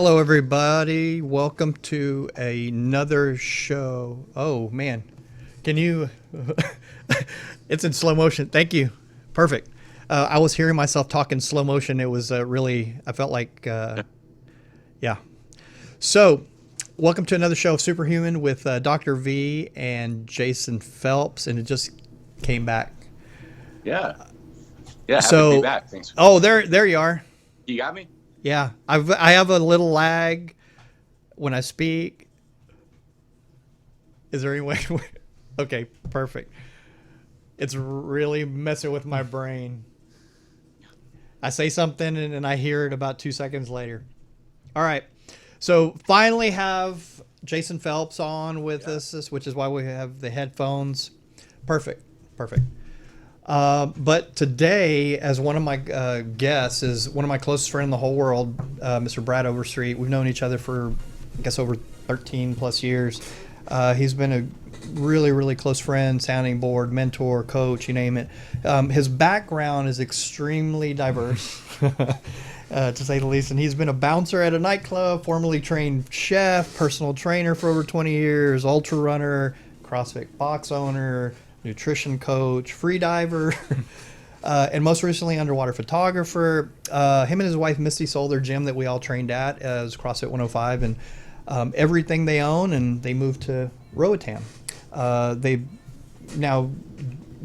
Hello, everybody. Welcome to another show. Oh, man. Can you? It's in slow motion. Thank you. Perfect. I was hearing myself talk in slow motion. It was really, I felt like, yeah. So, welcome to another show of Superhuman with Dr. V and Jason Phelps. And it just came back. Yeah. Yeah. Happy to be So, back. Thanks. oh, there you are. You got me? Yeah. I have a little lag when I speak. Is there any way? Okay, perfect. It's really messing with my brain. I say something and then I hear it about 2 seconds later. All right. So finally have Jason Phelps on with us, which is why we have the headphones. Perfect. But today, as one of my guests, is one of my closest friends in the whole world, Mr. Brad Overstreet. We've known each other for, I guess, over 13 plus years. He's been a really, really close friend, sounding board, mentor, coach, you name it. His background is extremely diverse, to say the least. And he's been a bouncer at a nightclub, formerly trained chef, personal trainer for over 20 years, ultra runner, CrossFit box owner, nutrition coach, free diver, and most recently underwater photographer. Him and his wife Misty sold their gym that we all trained at as CrossFit 105 and everything they own, and they moved to Roatan. They now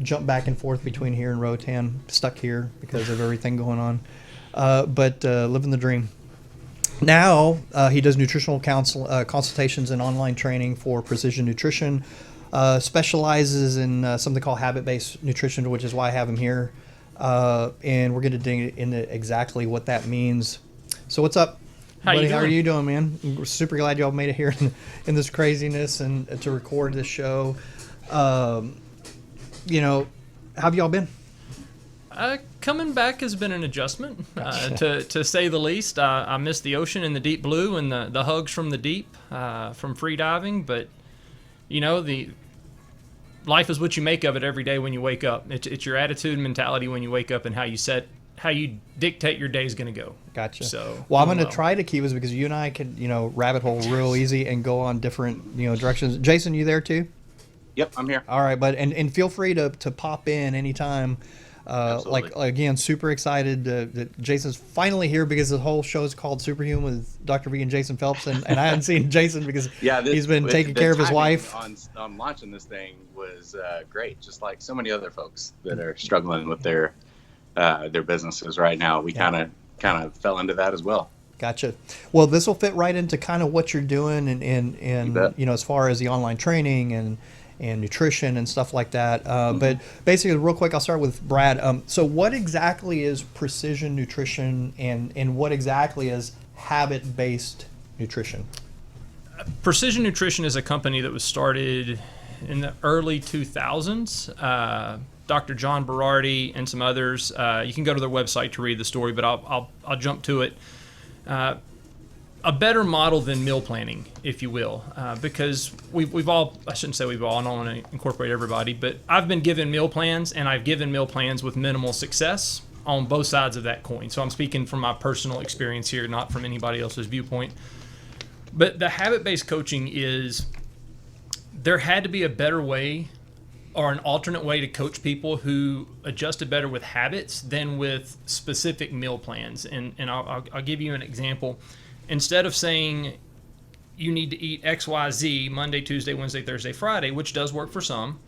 jump back and forth between here and Roatan, stuck here because of everything going on, but living the dream. Now he does nutritional consultations and online training for precision nutrition. Specializes in something called habit-based nutrition, which is why I have him here. And we're going to dig into exactly what that means. So what's up, buddy? How are you doing, man? We're super glad y'all made it here in this craziness and to record this show. How have y'all been? Coming back has been an adjustment, to say the least. I miss the ocean and the deep blue and the hugs from the deep from free diving, but the life is what you make of it every day when you wake up. It's your attitude and mentality when you wake up and how you dictate your day's going to go. Gotcha. So, I'm going to try to keep us because you and I could, rabbit hole real easy and go on different, directions. Jason, you there too? Yep, I'm here. All right, and feel free to pop in anytime. Again, super excited that Jason's finally here because the whole show is called Superhuman with Dr. V and Jason Phelps, and I hadn't seen Jason because he's been taking care of his wife. On launching this thing was great, just like so many other folks that are struggling with their businesses right now. We kind of fell into that as well. Gotcha. Well, this will fit right into kind of what you're doing and as far as the online training and nutrition and stuff like that. But basically, real quick, I'll start with Brad. So what exactly is precision nutrition and what exactly is habit-based nutrition? Precision Nutrition is a company that was started in the early 2000s. Dr. John Berardi and some others. You can go to their website to read the story, but I'll jump to it. A better model than meal planning, if you will, because we've all, I shouldn't say we've all, I don't want to incorporate everybody, but I've been given meal plans, and I've given meal plans with minimal success on both sides of that coin. So I'm speaking from my personal experience here, not from anybody else's viewpoint. But the habit-based coaching is, there had to be a better way or an alternate way to coach people who adjusted better with habits than with specific meal plans. And I'll give you an example. Instead of saying you need to eat X, Y, Z Monday, Tuesday, Wednesday, Thursday, Friday, which does work for some,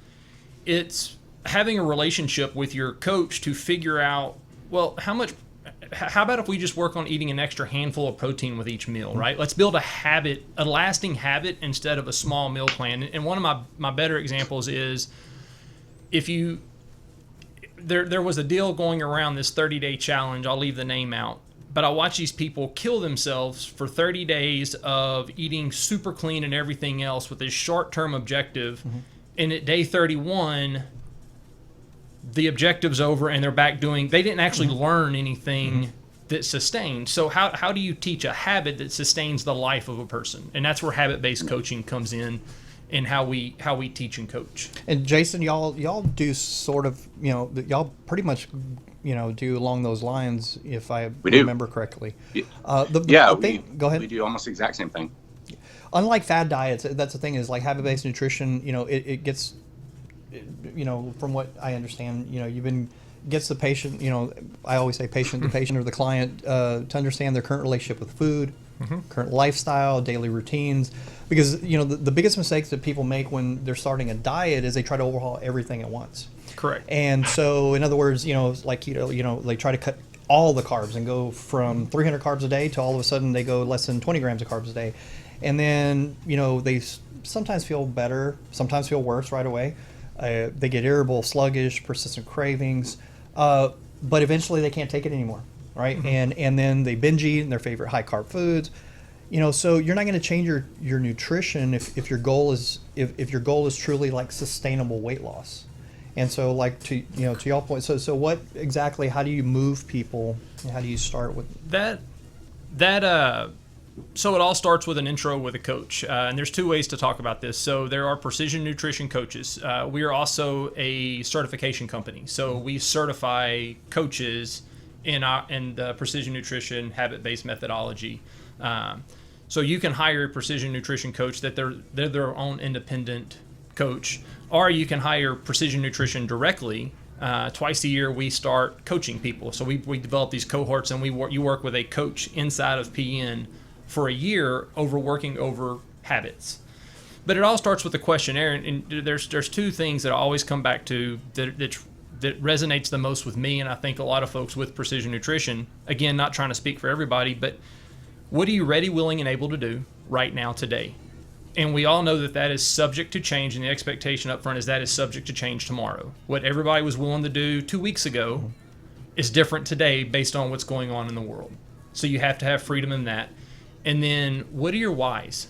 it's having a relationship with your coach to figure out, well, how about if we just work on eating an extra handful of protein with each meal, right? Let's build a habit, a lasting habit instead of a small meal plan. And one of my better examples is there was a deal going around this 30-day challenge. I'll leave the name out. But I watch these people kill themselves for 30 days of eating super clean and everything else with this short-term objective. Mm-hmm. And at day 31, the objective's over and they're back they didn't actually learn anything that sustained. So how do you teach a habit that sustains the life of a person? And that's where habit-based coaching comes in. in how we teach and coach. And Jason, y'all do sort of, y'all pretty much, do along those lines, if I remember correctly. Go ahead. We do almost the exact same thing. Unlike fad diets, that's the thing, is like habit-based nutrition, it gets, from what I understand, gets the patient, I always say patient, the patient or the client, to understand their current relationship with food, current lifestyle, daily routines. Because, the biggest mistakes that people make when they're starting a diet is they try to overhaul everything at once. Correct. And so, in other words, like keto, they try to cut all the carbs and go from 300 carbs a day to all of a sudden they go less than 20 grams of carbs a day. And then, they sometimes feel better, sometimes feel worse right away. They get irritable, sluggish, persistent cravings, but eventually they can't take it anymore, right? And then they binge eat their favorite high carb foods. So you're not going to change your nutrition if your goal is if your goal is truly like sustainable weight loss. And so, like, to y'all point, so what exactly? How do you move people? How do you start with that? So it all starts with an intro with a coach, and there's two ways to talk about this. So there are precision nutrition coaches. We are also a certification company, so we certify coaches in the precision nutrition habit-based methodology. So you can hire a precision nutrition coach that they're their own independent coach, or you can hire precision nutrition directly. Twice a year we start coaching people. So we develop these cohorts, and you work with a coach inside of PN for a year working over habits. But it all starts with a questionnaire, and there's two things that I always come back to that resonates the most with me, and I think a lot of folks with precision nutrition. Again, not trying to speak for everybody, but what are you ready, willing, and able to do right now today? And we all know that is subject to change, and the expectation up front is that is subject to change tomorrow. What everybody was willing to do 2 weeks ago is different today based on what's going on in the world. So you have to have freedom in that. And then what are your whys?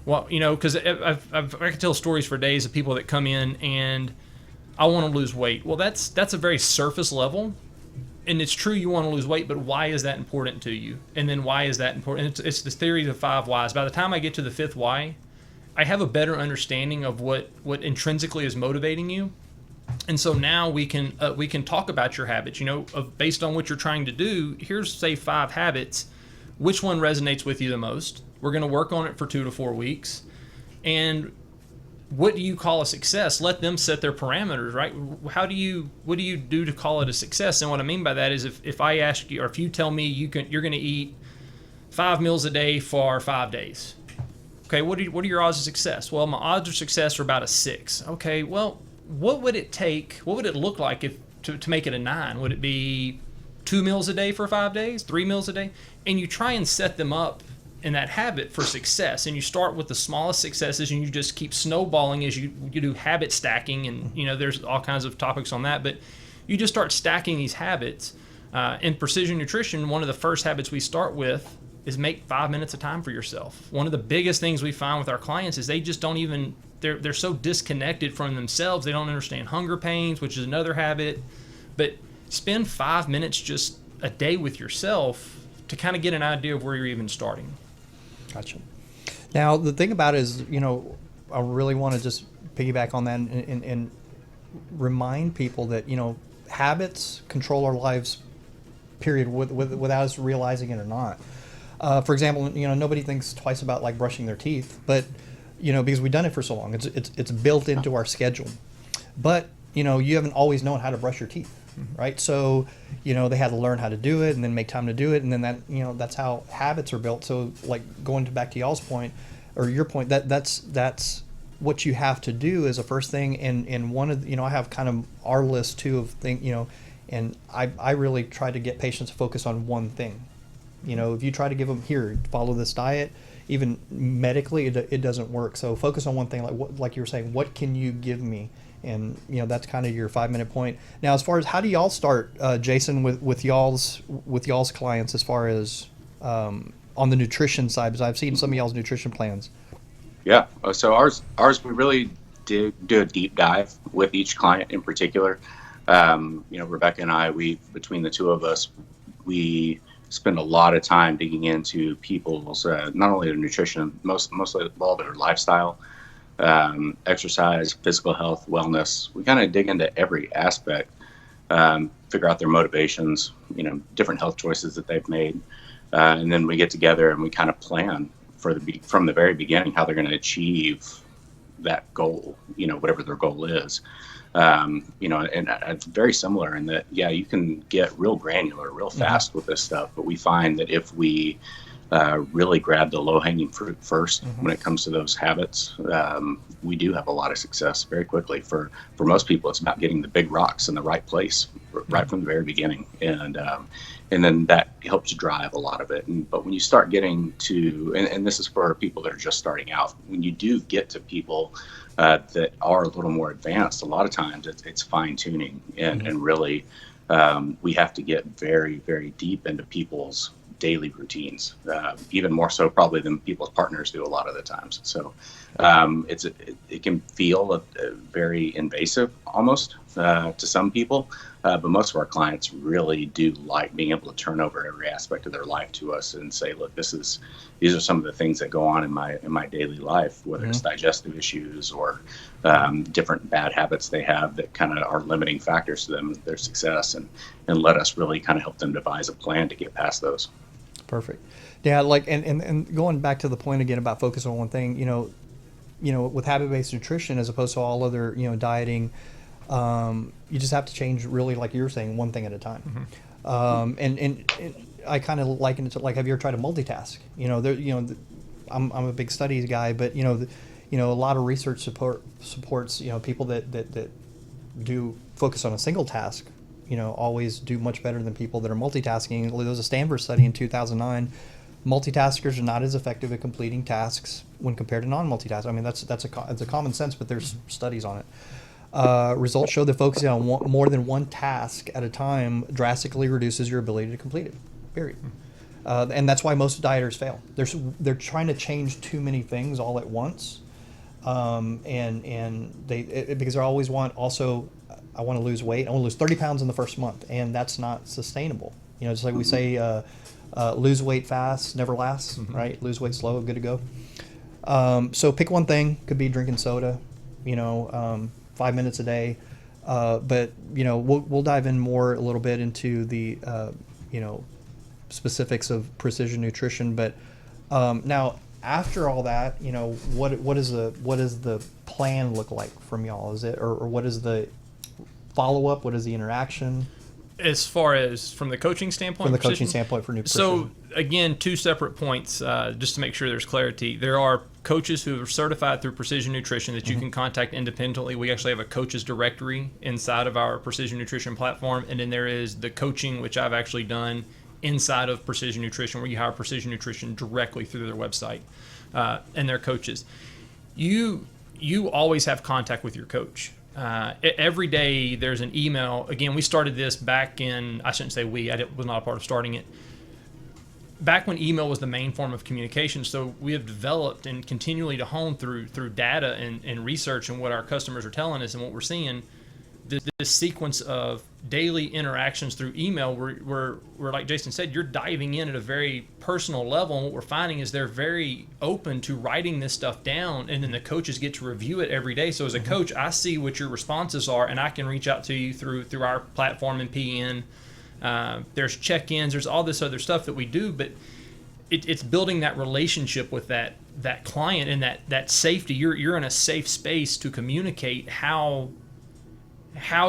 Well, because I can tell stories for days of people that come in and I want to lose weight. Well, that's a very surface level. And it's true you want to lose weight, but why is that important to you? And then why is that important? It's the theory of 5 whys. By the time I get to the 5th why, I have a better understanding of what intrinsically is motivating you. And so now we can talk about your habits, based on what you're trying to do. Here's, say, 5 habits. Which one resonates with you the most? We're going to work on it for 2 to 4 weeks. And what do you call a success? Let them set their parameters, right? What do you do to call it a success? And what I mean by that is if I ask you, or if you tell me you're going to eat 5 meals a day for 5 days. Okay, what are your odds of success? Well, my odds of success are about a 6. Okay, well, what would it take? What would it look like to make it a 9? Would it be 2 meals a day for 5 days, 3 meals a day? And you try and set them up in that habit for success, and you start with the smallest successes, and you just keep snowballing as you do habit stacking, and there's all kinds of topics on that, but you just start stacking these habits. In precision nutrition, one of the first habits we start with is make 5 minutes of time for yourself. One of the biggest things we find with our clients is they just don't even, they're so disconnected from themselves, they don't understand hunger pains, which is another habit. But spend 5 minutes just a day with yourself to kind of get an idea of where you're even starting. Gotcha. Now, the thing about it is, I really want to just piggyback on that and remind people that, habits control our lives, period, without us realizing it or not. For example, nobody thinks twice about like brushing their teeth, but, because we've done it for so long, it's built into our schedule. But, you haven't always known how to brush your teeth. Right. So, they had to learn how to do it and then make time to do it. And then that's how habits are built. So like going back to y'all's point or your point, that's what you have to do as a first thing. And one of, I have kind of our list too of things, and I really try to get patients to focus on one thing. If you try to give them here, follow this diet, even medically, it doesn't work. So focus on one thing, like you were saying, what can you give me? And that's kind of your 5-minute point. Now, as far as how do y'all start, Jason, with y'all's clients, as far as on the nutrition side? Because I've seen some of y'all's nutrition plans. Yeah. So ours we really do a deep dive with each client in particular. Rebecca and I, between the two of us, we spend a lot of time digging into people's not only their nutrition, mostly all their lifestyle. exercise, physical health, wellness. We kind of dig into every aspect, figure out their motivations, different health choices that they've made. And then we get together and we kind of plan from the very beginning how they're going to achieve that goal, whatever their goal is. And it's very similar in that, you can get real granular real fast with this stuff, but we find that if we really grab the low-hanging fruit first when it comes to those habits, we do have a lot of success very quickly. For most people, it's about getting the big rocks in the right place right from the very beginning, and then that helps drive a lot of it. But when you start getting to, and this is for people that are just starting out, when you do get to people that are a little more advanced, a lot of times it's fine-tuning, and really we have to get very, very deep into people's daily routines, even more so probably than people's partners do a lot of the times. So it can feel very invasive almost to some people, but most of our clients really do like being able to turn over every aspect of their life to us and say, look, these are some of the things that go on in my daily life, whether it's digestive issues or different bad habits they have that kind of are limiting factors to them, their success, and let us really kind of help them devise a plan to get past those. Perfect. Yeah, and going back to the point again about focus on one thing, with habit-based nutrition as opposed to all other, dieting, you just have to change really, like you were saying, one thing at a time. And I kind of liken it to, like, have you ever tried to multitask? I'm a big studies guy, but a lot of research supports people that do focus on a single task, always do much better than people that are multitasking. There was a Stanford study in 2009. Multitaskers are not as effective at completing tasks when compared to non-multitaskers. I mean, it's a common sense, but there's studies on it. Results show that focusing on more than one task at a time drastically reduces your ability to complete it. Period. And that's why most dieters fail. They're trying to change too many things all at once, and because they always want also. I want to lose weight. I want to lose 30 pounds in the first month, and that's not sustainable. Just like we say, lose weight fast never lasts, right? Lose weight slow, good to go. So pick one thing. Could be drinking soda, 5 minutes a day. But we'll dive in a little bit into the specifics of precision nutrition. But now after all that, what does the plan look like from y'all? Is it or what is the follow-up? What is the interaction? As far as from the coaching standpoint? From the coaching standpoint for nutrition. So, again, two separate points, just to make sure there's clarity. There are coaches who are certified through Precision Nutrition that you can contact independently. We actually have a coaches directory inside of our Precision Nutrition platform. And then there is the coaching, which I've actually done inside of Precision Nutrition, where you hire Precision Nutrition directly through their website and their coaches. You always have contact with your coach. Every day there's an email. Again, we started this back in, I shouldn't say was not a part of starting it. Back when email was the main form of communication, so we have developed and continually to hone through data and research and what our customers are telling us and what we're seeing, this sequence of daily interactions through email where like Jason said, you're diving in at a very personal level, and what we're finding is they're very open to writing this stuff down, and then the coaches get to review it every day. So as a coach, I see what your responses are, and I can reach out to you through our platform and PN. There's check-ins, there's all this other stuff that we do, but it's building that relationship with that client and that safety. You're in a safe space to communicate how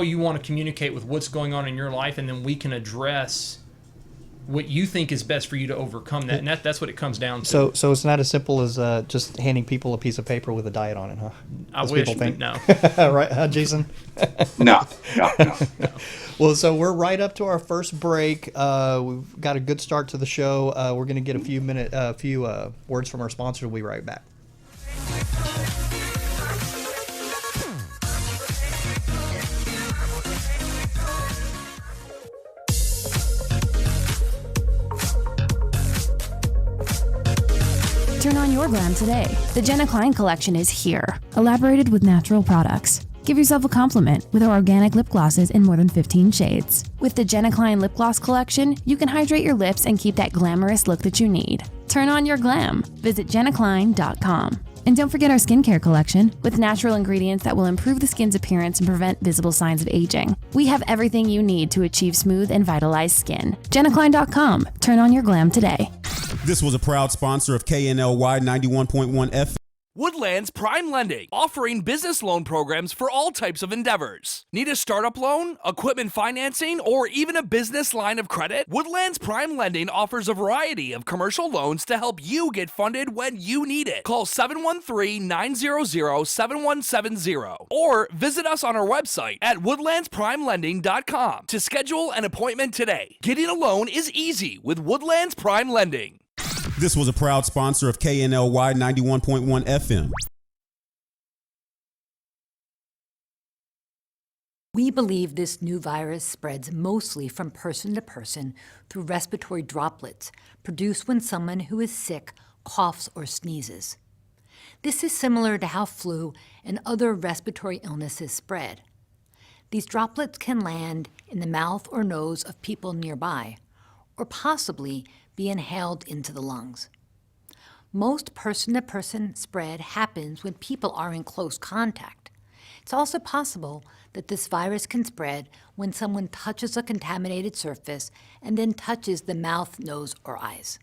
you want to communicate with what's going on in your life, and then we can address what you think is best for you to overcome that. And that's what it comes down to. So it's not as simple as just handing people a piece of paper with a diet on it, huh? I wish, but no. Right, huh, Jason? No. Well, so we're right up to our first break. We've got a good start to the show. We're going to get a few words from our sponsor. We'll be right back. Turn on your glam today. The KNLY collection is here, elaborated with natural products. Give yourself a compliment with our organic lip glosses in more than 15 shades. With the KNLY lip gloss collection, you can hydrate your lips and keep that glamorous look that you need. Turn on your glam. Visit KNLY.com. And don't forget our skincare collection with natural ingredients that will improve the skin's appearance and prevent visible signs of aging. We have everything you need to achieve smooth and vitalized skin. JennaKlein.com. Turn on your glam today. This was a proud sponsor of KNLY 91.1 FM. Woodlands Prime Lending, offering business loan programs for all types of endeavors. Need a startup loan, equipment financing, or even a business line of credit? Woodlands Prime Lending offers a variety of commercial loans to help you get funded when you need it. Call 713-900-7170 or visit us on our website at woodlandsprimelending.com to schedule an appointment today. Getting a loan is easy with Woodlands Prime Lending. This was a proud sponsor of KNLY 91.1 FM. We believe this new virus spreads mostly from person to person through respiratory droplets produced when someone who is sick coughs or sneezes. This is similar to how flu and other respiratory illnesses spread. These droplets can land in the mouth or nose of people nearby, or possibly be inhaled into the lungs. Most person-to-person spread happens when people are in close contact. It's also possible that this virus can spread when someone touches a contaminated surface and then touches the mouth, nose, or eyes.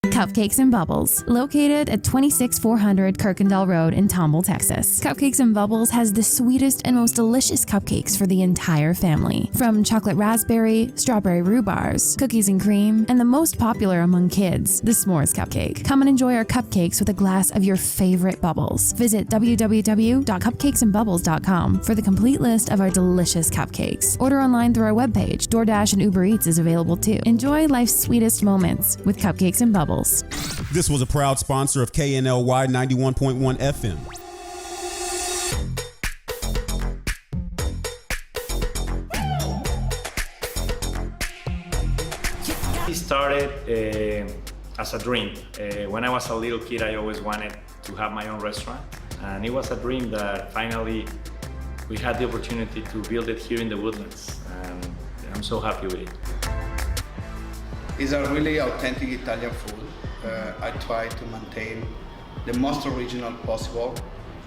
Cupcakes and Bubbles, located at 26400 Kirkendall Road in Tomball, Texas. Cupcakes and Bubbles has the sweetest and most delicious cupcakes for the entire family. From chocolate raspberry, strawberry rhubars, cookies and cream, and the most popular among kids, the s'mores cupcake. Come and enjoy our cupcakes with a glass of your favorite bubbles. Visit www.cupcakesandbubbles.com for the complete list of our delicious cupcakes. Order online through our webpage. DoorDash and Uber Eats is available too. Enjoy life's sweetest moments with Cupcakes and Bubbles. This was a proud sponsor of KNLY 91.1 FM. It started as a dream. When I was a little kid, I always wanted to have my own restaurant. And it was a dream that finally we had the opportunity to build it here in the Woodlands. And I'm so happy with it. It's a really authentic Italian food. I try to maintain the most original possible.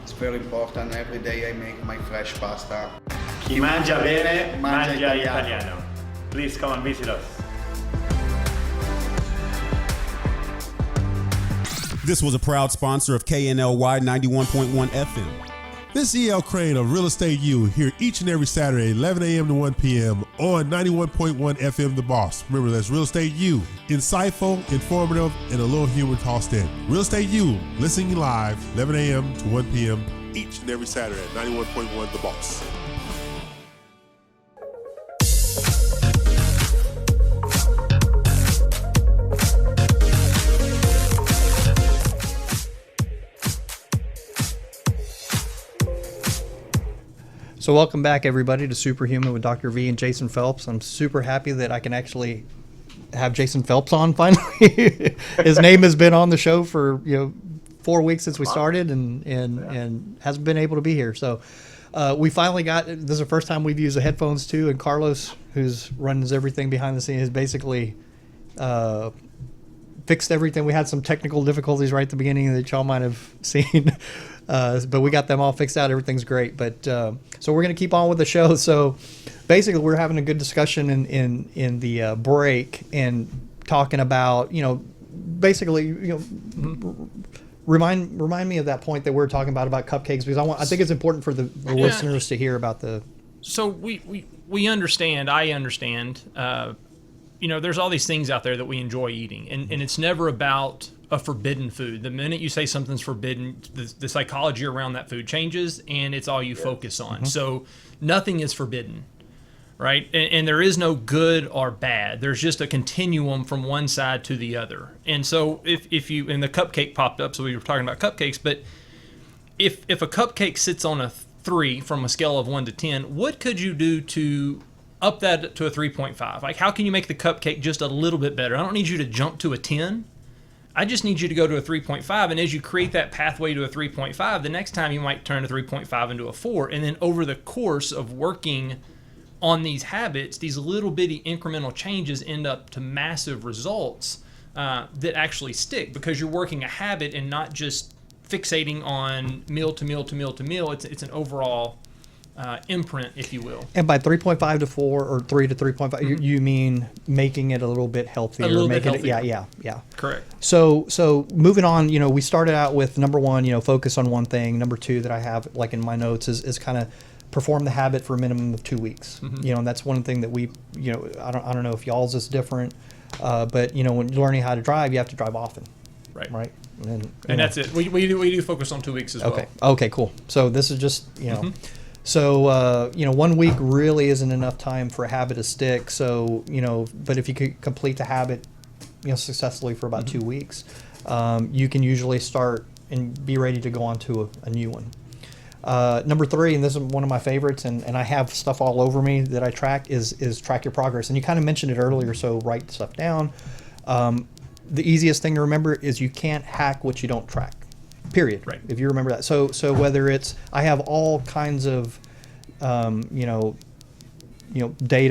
It's very important. Every day I make my fresh pasta. Chi mangia bene, mangia italiano. Please come and visit us. This was a proud sponsor of KNLY 91.1 FM. This is E.L. Crane of Real Estate U here each and every Saturday, 11 a.m. to 1 p.m. on 91.1 FM The Boss. Remember, that's Real Estate U. Insightful, informative, and a little humor tossed in. Real Estate U, listening live, 11 a.m. to 1 p.m. each and every Saturday at 91.1 The Boss. So welcome back, everybody, to Superhuman with Dr. V and Jason Phelps. I'm super happy that I can actually have Jason Phelps on finally. His name has been on the show for 4 weeks since we started, and hasn't been able to be here. So we finally got. This is the first time we've used the headphones too. And Carlos, who's runs everything behind the scenes, has basically fixed everything. We had some technical difficulties right at the beginning that y'all might have seen. But we got them all fixed out. Everything's great. But so we're going to keep on with the show. So basically, we're having a good discussion in the break and talking about basically remind me of that point that we were talking about cupcakes, because I think it's important for the listeners to hear about the. So we understand. I understand. There's all these things out there that we enjoy eating, and it's never about a forbidden food. The minute you say something's forbidden, the psychology around that food changes, and it's all you focus on. Mm-hmm. So nothing is forbidden, right? And there is no good or bad. There's just a continuum from one side to the other. And so if you, and the cupcake popped up, so we were talking about cupcakes, but if a cupcake sits on a 3 from a scale of 1 to 10, what could you do to up that to a 3.5? Like, how can you make the cupcake just a little bit better? I don't need you to jump to a 10. I just need you to go to a 3.5. And as you create that pathway to a 3.5, the next time you might turn a 3.5 into a 4. And then over the course of working on these habits, these little bitty incremental changes end up to massive results that actually stick, because you're working a habit and not just fixating on meal to meal to meal to meal. It's an overall imprint, if you will. And by 3.5 to 4 or 3 to 3.5, you mean making it a little bit healthier? A little bit making healthier. Yeah. Correct. So moving on, we started out with number 1, focus on one thing. Number 2 that I have like in my notes is kind of perform the habit for a minimum of 2 weeks. And that's one thing that we, I don't know if y'all's is different, but when you're learning how to drive, you have to drive often. Right. And that's it. We do focus on 2 weeks as well. Okay, cool. So this is just, So, 1 week really isn't enough time for a habit to stick. So, but if you could complete the habit, successfully for about 2 weeks, you can usually start and be ready to go on to a new one. Number 3, and this is one of my favorites, and I have stuff all over me that I track, is track your progress. And you kind of mentioned it earlier, so write stuff down. The easiest thing to remember is you can't hack what you don't track. Period. Right. If you remember that. So whether it's, I have all kinds of, data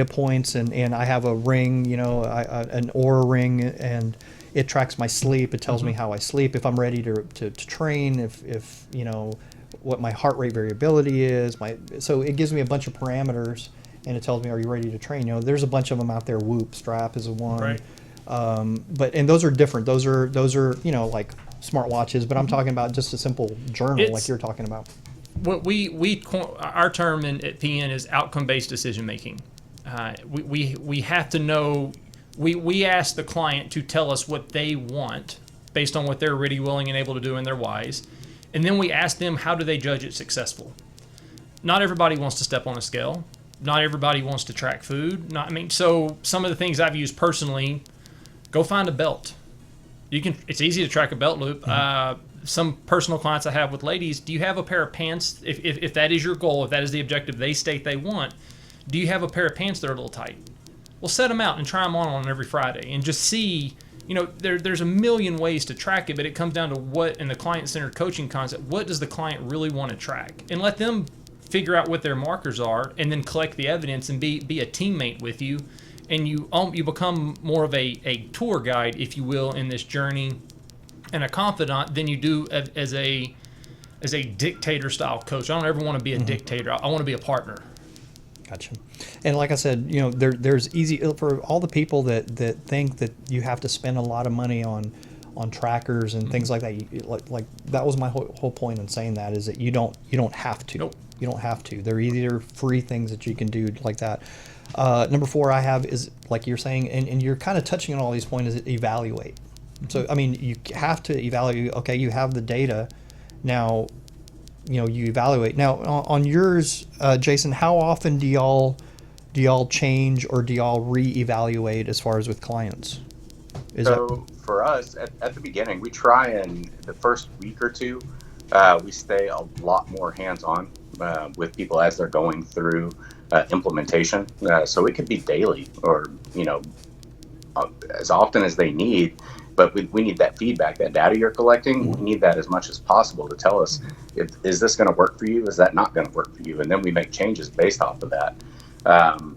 points, and I have a ring, an Oura ring, and it tracks my sleep. It tells me how I sleep, if I'm ready to train, if what my heart rate variability is. So it gives me a bunch of parameters, and it tells me, are you ready to train? There's a bunch of them out there. Whoop, Strap is a one. Right. And those are different. Those are like smartwatches, but I'm talking about just a simple journal, like you're talking about. What our term at PN is outcome-based decision making. We have to know. We ask the client to tell us what they want based on what they're really willing and able to do in their whys, and then we ask them, how do they judge it successful? Not everybody wants to step on a scale. Not everybody wants to track food. So some of the things I've used personally, go find a belt. It's easy to track a belt loop. Some personal clients I have with ladies, do you have a pair of pants? If that is your goal, if that is the objective they state they want, do you have a pair of pants that are a little tight? Well, set them out and try them on every Friday, and just see. There's a million ways to track it, but it comes down to what, in the client-centered coaching concept, what does the client really want to track? And let them figure out what their markers are, and then collect the evidence and be a teammate with you. And you become more of a tour guide, if you will, in this journey, and a confidant than you do as a dictator style coach. I don't ever want to be a dictator. I want to be a partner. Gotcha. And like I said, there's easy for all the people that think that you have to spend a lot of money on trackers and things like that. Like that was my whole point in saying that, is that you don't have to. Nope. You don't have to. There are either free things that you can do like that. Number 4 I have is, like you're saying, and you're kind of touching on all these points, is evaluate. So, you have to evaluate. Okay, you have the data. Now, you evaluate. Now, on yours, Jason, how often do y'all change, or do y'all reevaluate as far as with clients? For us, at the beginning, we try, and the first week or two, we stay a lot more hands-on with people as they're going through implementation. So it could be daily, or as often as they need. But we need that feedback, that data you're collecting. We need that as much as possible to tell us, is this going to work for you? Is that not going to work for you? And then we make changes based off of that.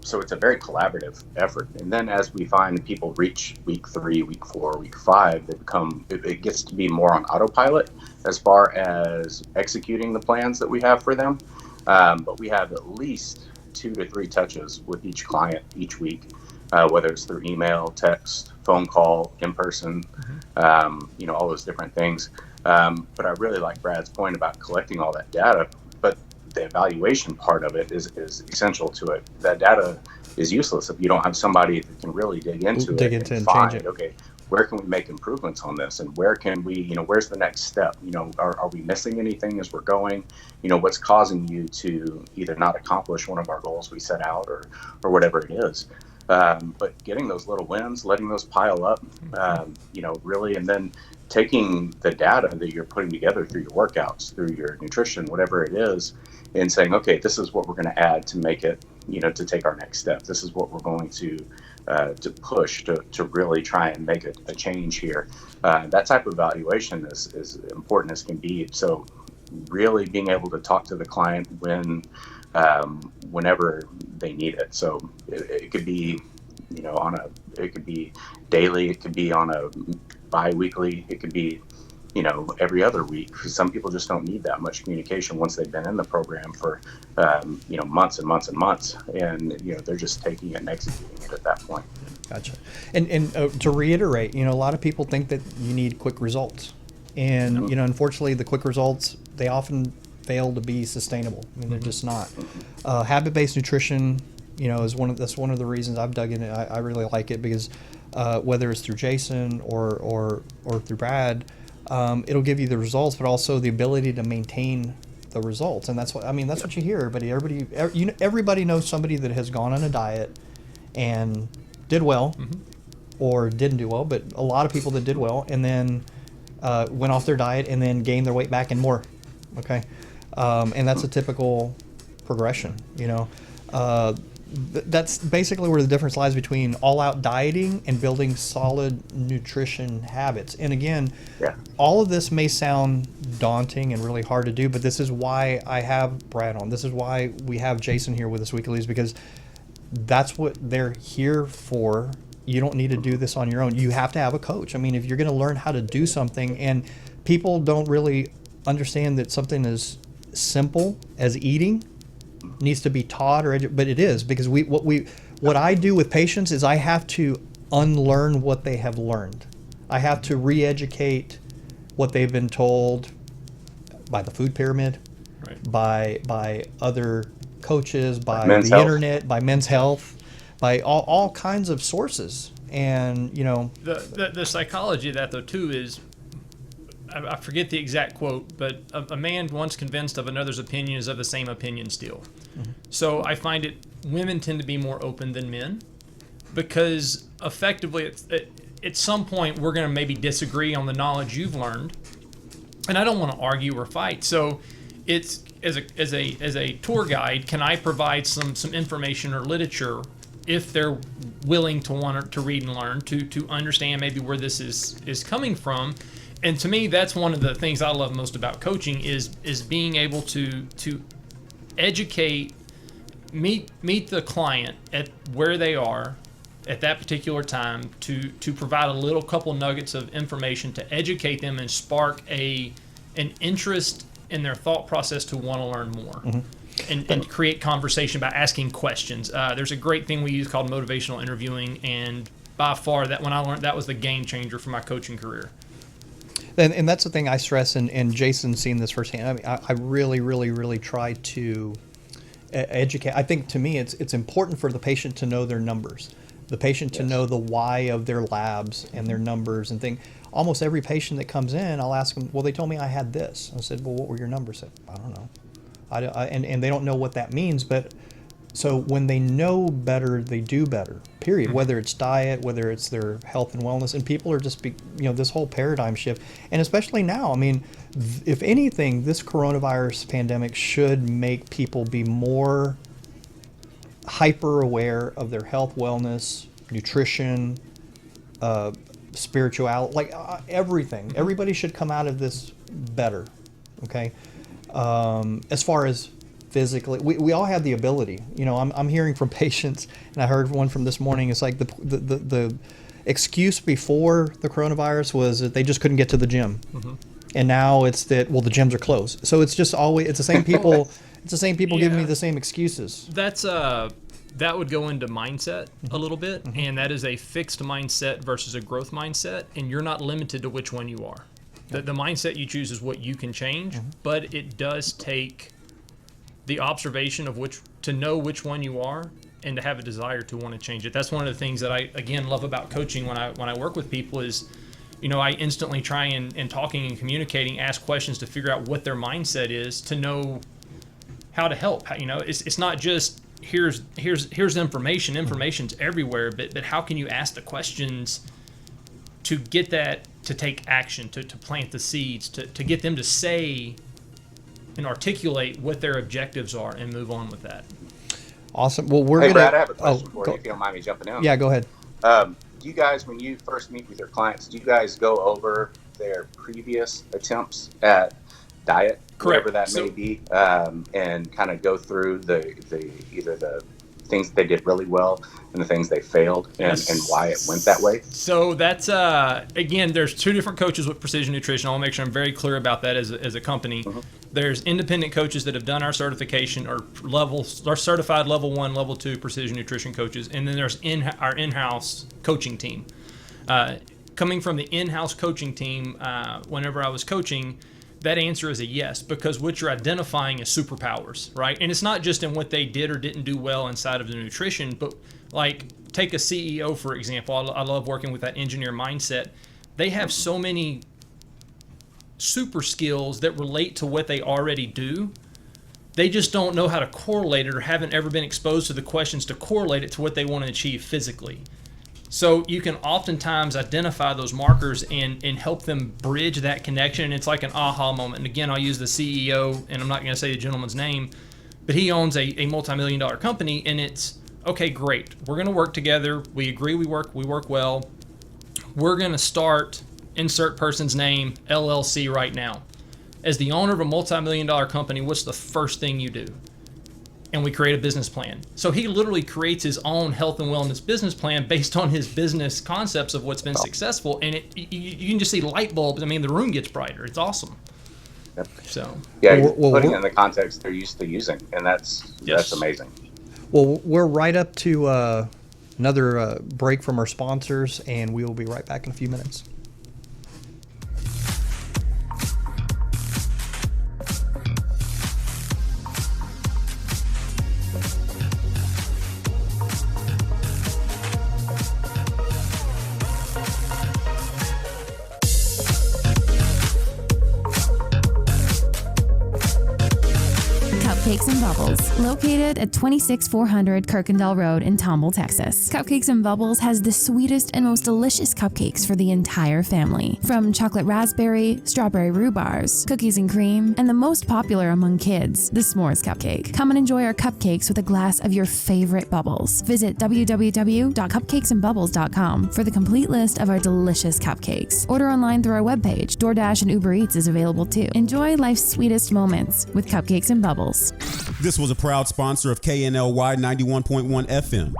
So it's a very collaborative effort. And then as we find people reach week 3, week 4, week 5, it gets to be more on autopilot as far as executing the plans that we have for them. But we have at least 2 to 3 touches with each client each week, whether it's through email, text, phone call, in person, all those different things. But I really like Brad's point about collecting all that data, but the evaluation part of it is essential to it. That data is useless if you don't have somebody that can really dig into it and find, change it. Okay, where can we make improvements on this, and where can we, where's the next step? Are we missing anything as we're going? What's causing you to either not accomplish one of our goals we set out, or whatever it is. But getting those little wins, letting those pile up, really, and then taking the data that you're putting together through your workouts, through your nutrition, whatever it is, and saying, okay, this is what we're going to add to make it, to take our next step. This is what we're going to push to really try and make a change here. That type of evaluation is important as can be. So really being able to talk to the client whenever they need it. So it could be, it could be daily, it could be on a bi-weekly, it could be, every other week. Some people just don't need that much communication once they've been in the program for, months and months and months. And, they're just taking it and executing it at that point. Gotcha. And to reiterate, a lot of people think that you need quick results. And, unfortunately, the quick results, they often fail to be sustainable. I mean, they're just not. Habit-based nutrition, is that's one of the reasons I've dug in it. I really like it because whether it's through Jason or through Brad, it'll give you the results, but also the ability to maintain the results. And that's what you hear. Everybody knows somebody that has gone on a diet and did well, or didn't do well, but a lot of people that did well and then went off their diet and then gained their weight back and more. Okay. And that's a typical progression, that's basically where the difference lies between all-out dieting and building solid nutrition habits. And again, all of this may sound daunting and really hard to do, but this is why I have Brad on. This is why we have Jason here with us weekly, is because that's what they're here for. You don't need to do this on your own. You have to have a coach. I mean, if you're going to learn how to do something, and people don't really understand that something as simple as eating needs to be taught, but it is, because what I do with patients is I have to unlearn what they have learned. I have to re-educate what they've been told by the food pyramid, by other coaches, by the internet, by Men's Health, by all kinds of sources. And the psychology of that though too is, I forget the exact quote, but a man once convinced of another's opinion is of the same opinion still. So I find women tend to be more open than men, because effectively at some point we're going to maybe disagree on the knowledge you've learned, and I don't want to argue or fight. So it's as a tour guide, can I provide some information or literature if they're willing to want to read and learn, to understand maybe where this is coming from. And to me, that's one of the things I love most about coaching is being able to educate, meet the client at where they are at that particular time, to provide a little couple nuggets of information to educate them and spark an interest in their thought process to want to learn more. And create conversation by asking questions. There's a great thing we use called motivational interviewing, and by far when I learned that was the game changer for my coaching career. And that's the thing I stress, and Jason's seen this firsthand. I mean, I really, really, really try to educate. I think to me it's important for the patient to know their numbers, the patient to know the why of their labs and their numbers and things. Almost every patient that comes in, I'll ask them, well, they told me I had this. I said, well, what were your numbers? I said, I don't know. And they don't know what that means, but so when they know better, they do better, period. Whether it's diet, whether it's their health and wellness, and people are just, this whole paradigm shift. And especially now, I mean, if anything, this coronavirus pandemic should make people be more hyper aware of their health, wellness, nutrition, spirituality, everything. Everybody should come out of this better, okay? As far as physically, we all have the ability. I'm hearing from patients, and I heard one from this morning. It's like the excuse before the coronavirus was that they just couldn't get to the gym, and now it's that the gyms are closed. So it's just always the same people. It's the same people giving me the same excuses. That's that would go into mindset a little bit, and that is a fixed mindset versus a growth mindset, and you're not limited to which one you are. The mindset you choose is what you can change, but it does take the observation of to know which one you are and to have a desire to want to change it. That's one of the things that I, again, love about coaching when I work with people is, I instantly try and talking and communicating, ask questions to figure out what their mindset is, to know how to help. It's not just here's information. Information's everywhere, but how can you ask the questions to get that to take action, to plant the seeds, to get them to say and articulate what their objectives are and move on with that. Awesome. Well, we're Hey, gonna. Brad, I have a question for you, if you don't mind me jumping in. Yeah, go ahead. Do you guys, when you first meet with your clients, do you guys go over their previous attempts at diet, Correct. whatever that may be, and kind of go through either the things they did really well and the things they failed, and why it went that way? So that's again, there's two different coaches with Precision Nutrition. I want to make sure I'm very clear about that as a company. Mm-hmm. There's independent coaches that have done our certification or are certified level 1, level 2 Precision Nutrition coaches, and then there's our in-house coaching team. Coming from the in-house coaching team, whenever I was coaching, that answer is a yes, because what you're identifying is superpowers, right? And it's not just in what they did or didn't do well inside of the nutrition, but like take a CEO, for example. I love working with that engineer mindset. They have so many super skills that relate to what they already do. They just don't know how to correlate it or haven't ever been exposed to the questions to correlate it to what they want to achieve physically. So you can oftentimes identify those markers and help them bridge that connection. And it's like an aha moment. And again, I'll use the CEO, and I'm not going to say the gentleman's name, but he owns a multi-million-dollar company, and it's, okay, great. We're going to work together. We agree we work well. We're going to start, insert person's name, LLC right now. As the owner of a multi-million-dollar company, what's the first thing you do? And we create a business plan. So he literally creates his own health and wellness business plan based on his business concepts of what's been successful. And you can just see light bulbs. I mean, the room gets brighter. It's awesome. Yep. So yeah, putting it in the context they're used to using, and that's amazing. Well, we're right up to another break from our sponsors, and we will be right back in a few minutes. Cupcakes and Bubbles, located at 26400 Kirkendall Road in Tomball, Texas. Cupcakes and Bubbles has the sweetest and most delicious cupcakes for the entire family. From chocolate raspberry, strawberry rhubars, cookies and cream, and the most popular among kids, the s'mores cupcake. Come and enjoy our cupcakes with a glass of your favorite bubbles. Visit www.cupcakesandbubbles.com for the complete list of our delicious cupcakes. Order online through our webpage. DoorDash and Uber Eats is available too. Enjoy life's sweetest moments with Cupcakes and Bubbles. This was a proud sponsor of KNLY 91.1 FM.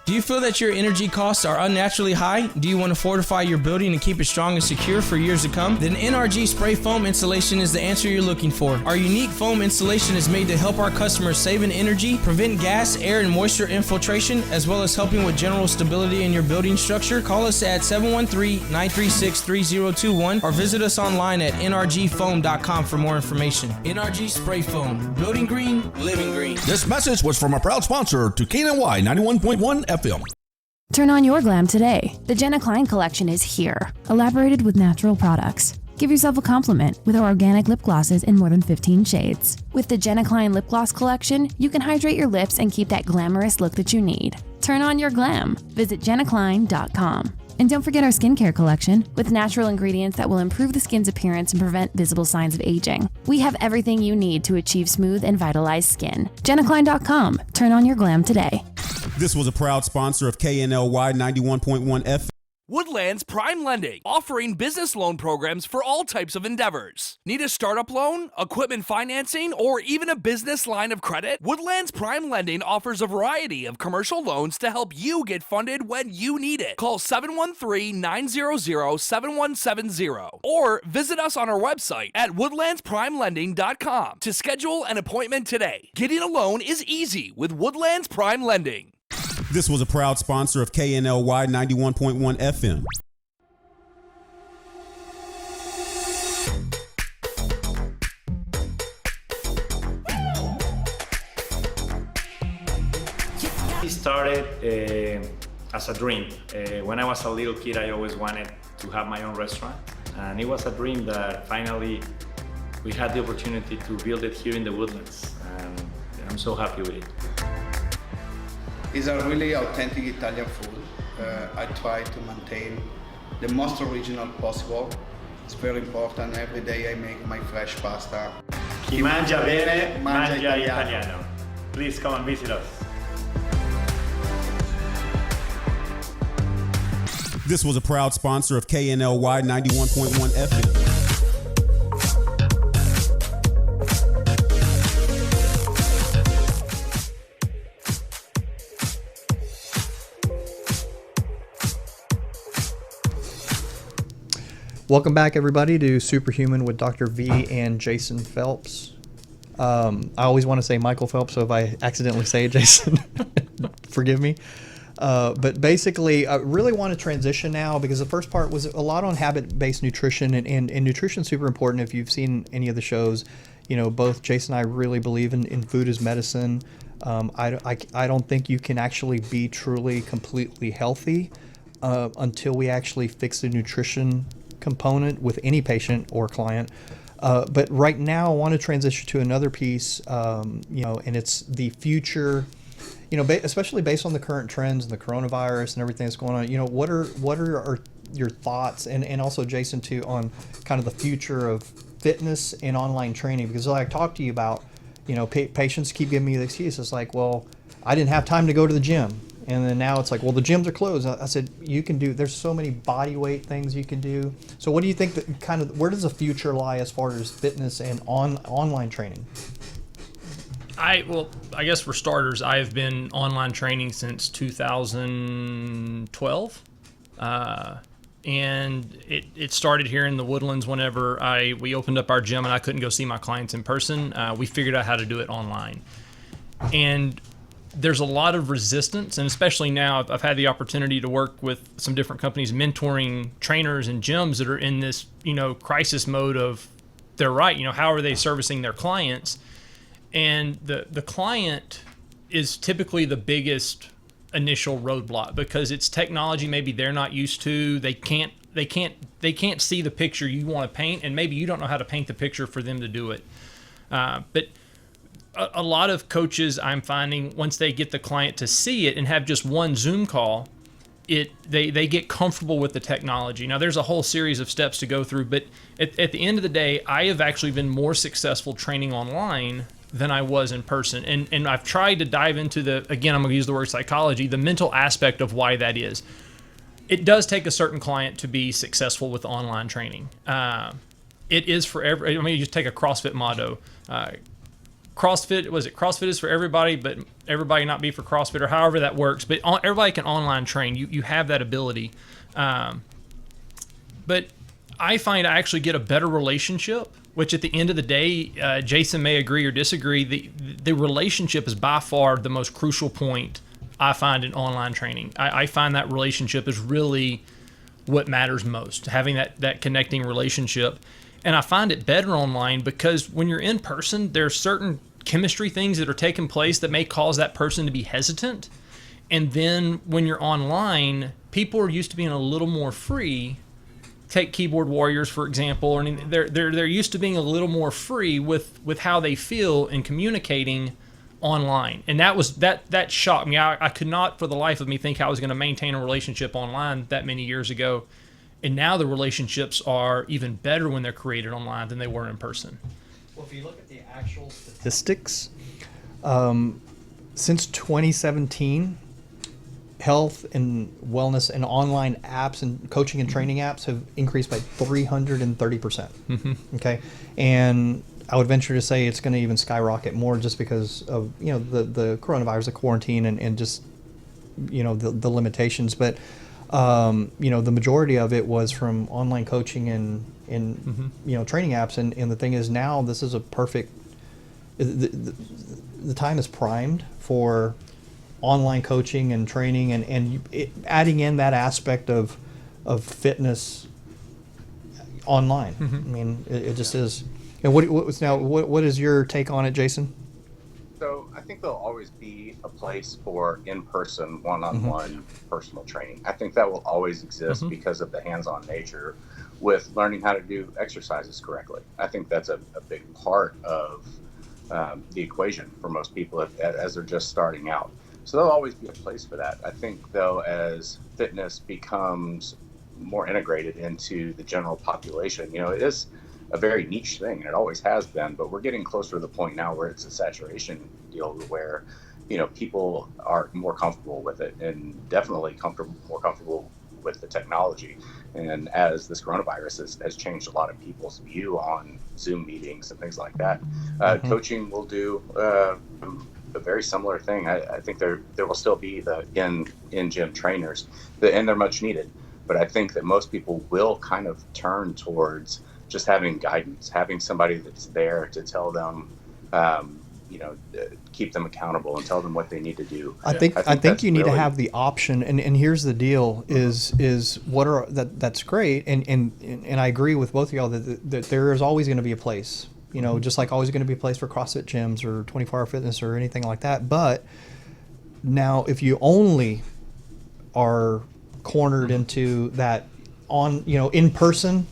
Do you feel that your energy costs are unnaturally high? Do you want to fortify your building and keep it strong and secure for years to come? Then NRG Spray Foam Installation is the answer you're looking for. Our unique foam installation is made to help our customers save in energy, prevent gas, air, and moisture infiltration, as well as helping with general stability in your building structure. Call us at 713-936-3021 or visit us online at nrgfoam.com for more information. NRG Spray Foam. Building green, living green. This message was from a proud sponsor to KNLY 91.1 FM. Turn on your glam today. The Jenna Klein collection is here, elaborated with natural products. Give yourself a compliment with our organic lip glosses in more than 15 shades. With the Jenna Klein lip gloss collection, you can hydrate your lips and keep that glamorous look that you need. Turn on your glam. Visit jennaklein.com. And don't forget our skincare collection with natural ingredients that will improve the skin's appearance and prevent visible signs of aging. We have everything you need to achieve smooth and vitalized skin. jennaklein.com. Turn on your glam today. This was a proud sponsor of KNLY 91.1 FM. Woodlands Prime Lending, offering business loan programs for all types of endeavors. Need a startup loan, equipment financing, or even a business line of credit? Woodlands Prime Lending offers a variety of commercial loans to help you get funded when you need it. Call 713-900-7170 or visit us on our website at woodlandsprimelending.com to schedule an appointment today. Getting a loan is easy with Woodlands Prime Lending. This was a proud sponsor of KNLY 91.1 FM. It started as a dream. When I was a little kid, I always wanted to have my own restaurant. And it was a dream that finally we had the opportunity to build it here in the Woodlands. And I'm so happy with it. It's a really authentic Italian food. I try to maintain the most original possible. It's very important. Every day I make my fresh pasta. Chi mangia bene, mangia italiano. Please come and visit us. This was a proud sponsor of KNLY 91.1 FM. Welcome back, everybody, to Superhuman with Dr. V and Jason Phelps. I always want to say Michael Phelps, so if I accidentally say it, Jason, forgive me. But basically, I really want to transition now because the first part was a lot on habit-based nutrition, and nutrition is super important. If you've seen any of the shows, you know, both Jason and I really believe in food as medicine. I don't think you can actually be truly, completely healthy until we actually fix the nutrition component with any patient or client. But right now I want to transition to another piece, you know, and it's the future, you know, especially based on the current trends and the coronavirus and everything that's going on. You know, what are your thoughts, and also Jason too, on kind of the future of fitness and online training? Because like I talked to you about, you know, patients keep giving me the excuse. It's like, well, I didn't have time to go to the gym. And then now it's like, well, the gyms are closed. I said, you can do, there's so many body weight things you can do. So what do you think that kind of, where does the future lie as far as fitness and online training? I guess for starters, I have been online training since 2012. And it started here in the Woodlands whenever we opened up our gym and I couldn't go see my clients in person. We figured out how to do it online. And there's a lot of resistance, and especially now I've had the opportunity to work with some different companies mentoring trainers and gyms that are in this, you know, crisis mode of they're right, you know, how are they servicing their clients? And the client is typically the biggest initial roadblock because it's technology maybe they're not used to. They can't see the picture you want to paint, and maybe you don't know how to paint the picture for them to do it. But a lot of coaches, I'm finding, once they get the client to see it and have just one Zoom call, they get comfortable with the technology. Now, there's a whole series of steps to go through, but at the end of the day, I have actually been more successful training online than I was in person. And I've tried to dive into again, I'm going to use the word psychology, the mental aspect of why that is. It does take a certain client to be successful with online training. It is for every, I mean, you just take a CrossFit motto. CrossFit is for everybody, but everybody not be for CrossFit, or however that works. But everybody can online train. You have that ability. But I find I actually get a better relationship, which at the end of the day, Jason may agree or disagree, the relationship is by far the most crucial point I find in online training. I find that relationship is really what matters most, having that connecting relationship. And I find it better online because when you're in person, there's certain chemistry things that are taking place that may cause that person to be hesitant. And then when you're online, people are used to being a little more free. Take keyboard warriors, for example. I mean, they're used to being a little more free with how they feel in communicating online. And that shocked me. I could not for the life of me think I was going to maintain a relationship online that many years ago. And now the relationships are even better when they're created online than they were in person. Well, if you look at the actual statistics, since 2017, health and wellness and online apps and coaching and training apps have increased by 330%. Mm-hmm. Okay, and I would venture to say it's going to even skyrocket more just because of, you know, the coronavirus, the quarantine, and just, you know, the limitations. But you know, the majority of it was from online coaching and mm-hmm. you know, training apps. And the thing is, now this is a perfect, the time is primed for online coaching and training and adding in that aspect of fitness online. Mm-hmm. I mean, it just is. And what is your take on it, Jason? So I think there'll always be a place for in-person, one-on-one personal training. I think that will always exist because of the hands-on nature with learning how to do exercises correctly. I think that's a big part of the equation for most people as they're just starting out. So there'll always be a place for that. I think, though, as fitness becomes more integrated into the general population, it is a very niche thing, and it always has been, but we're getting closer to the point now where it's a saturation deal where, people are more comfortable with it, and definitely more comfortable with the technology. And as this coronavirus has changed a lot of people's view on Zoom meetings and things like that, coaching will do a very similar thing. I think there will still be the in-gym trainers, and they're much needed. But I think that most people will kind of turn towards just having guidance, having somebody that's there to tell them, keep them accountable and tell them what they need to do. I think you need to have the option, and here's the deal: is that's great, and I agree with both of y'all that there is always going to be a place, just like always going to be a place for CrossFit gyms or 24-hour fitness or anything like that. But now, if you only are cornered into that in person,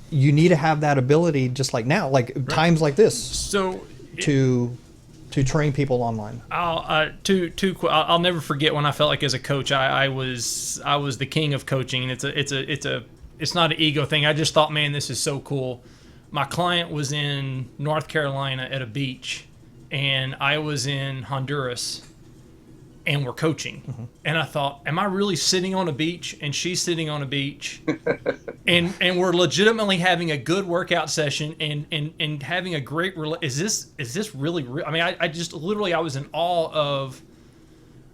you need to have that ability, just like now, like times like this, so to train people online. I'll never forget when I felt like as a coach I was the king of coaching, and it's not an ego thing. I just thought, man, this is so cool. My client was in North Carolina at a beach, and I was in Honduras, and we're coaching. And I thought, am I really sitting on a beach and she's sitting on a beach and we're legitimately having a good workout session and having a great is this really real? I mean, I just literally, I was in awe of,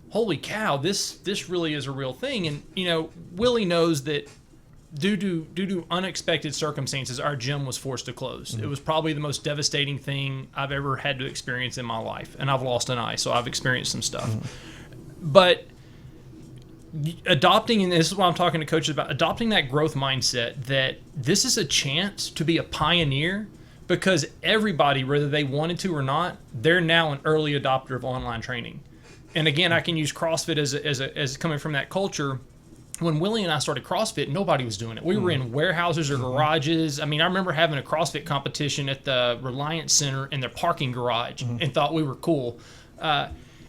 holy cow, this really is a real thing. And Willie knows that due to unexpected circumstances, our gym was forced to close. It was probably the most devastating thing I've ever had to experience in my life, and I've lost an eye, so I've experienced some stuff. But adopting, and this is what I'm talking to coaches about, adopting that growth mindset that this is a chance to be a pioneer, because everybody, whether they wanted to or not, they're now an early adopter of online training. And again, I can use CrossFit as coming from that culture. When Willie and I started CrossFit, nobody was doing it. We were in warehouses or garages. I mean, I remember having a CrossFit competition at the Reliance Center in their parking garage and thought we were cool.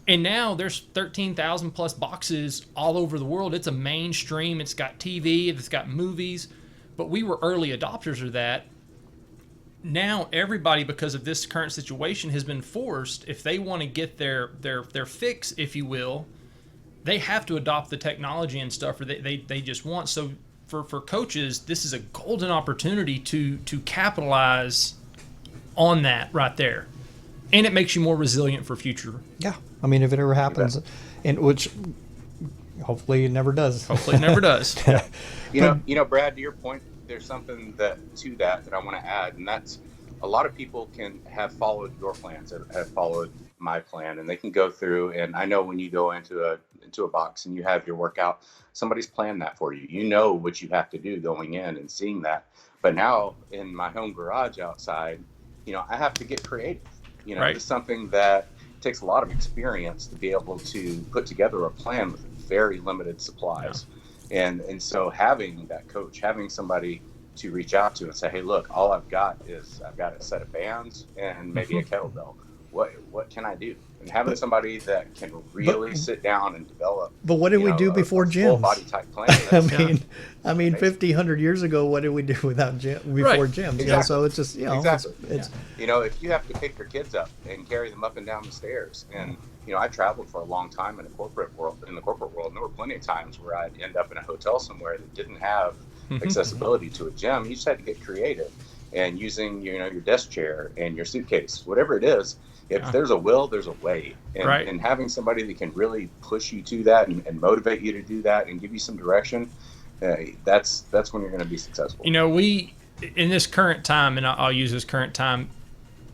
And now there's 13,000 plus boxes all over the world. It's a mainstream. It's got TV. It's got movies. But we were early adopters of that. Now everybody, because of this current situation, has been forced, if they want to get their fix, if you will, they have to adopt the technology and stuff, or they just want. So for coaches, this is a golden opportunity to capitalize on that right there. And it makes you more resilient for future. Yeah. I mean, if it ever happens, and which hopefully it never does. Hopefully it never does. Brad, to your point, there's something that I want to add, and that's a lot of people can have followed your plans, have followed my plan, and they can go through. And I know when you go into a box and you have your workout, somebody's planned that for you. You know what you have to do going in and seeing that. But now in my home garage outside, I have to get creative. Right. It's something that takes a lot of experience to be able to put together a plan with very limited supplies. Yeah. And so having that coach, having somebody to reach out to and say, hey, look, all I've got a set of bands and maybe a kettlebell. What can I do? And having somebody that can really sit down and develop. But what did we do before gyms? Full body type plan. I mean, 50, 100 years ago, what did we do without before gyms? Exactly. So it's just, exactly. It's if you have to pick your kids up and carry them up and down the stairs, and I traveled for a long time in the corporate world, and there were plenty of times where I'd end up in a hotel somewhere that didn't have accessibility to a gym. You just had to get creative, and using your desk chair and your suitcase, whatever it is. If there's a will, there's a way. And having somebody that can really push you to that and motivate you to do that and give you some direction, that's when you're going to be successful. We, in this current time, and I'll use this current time,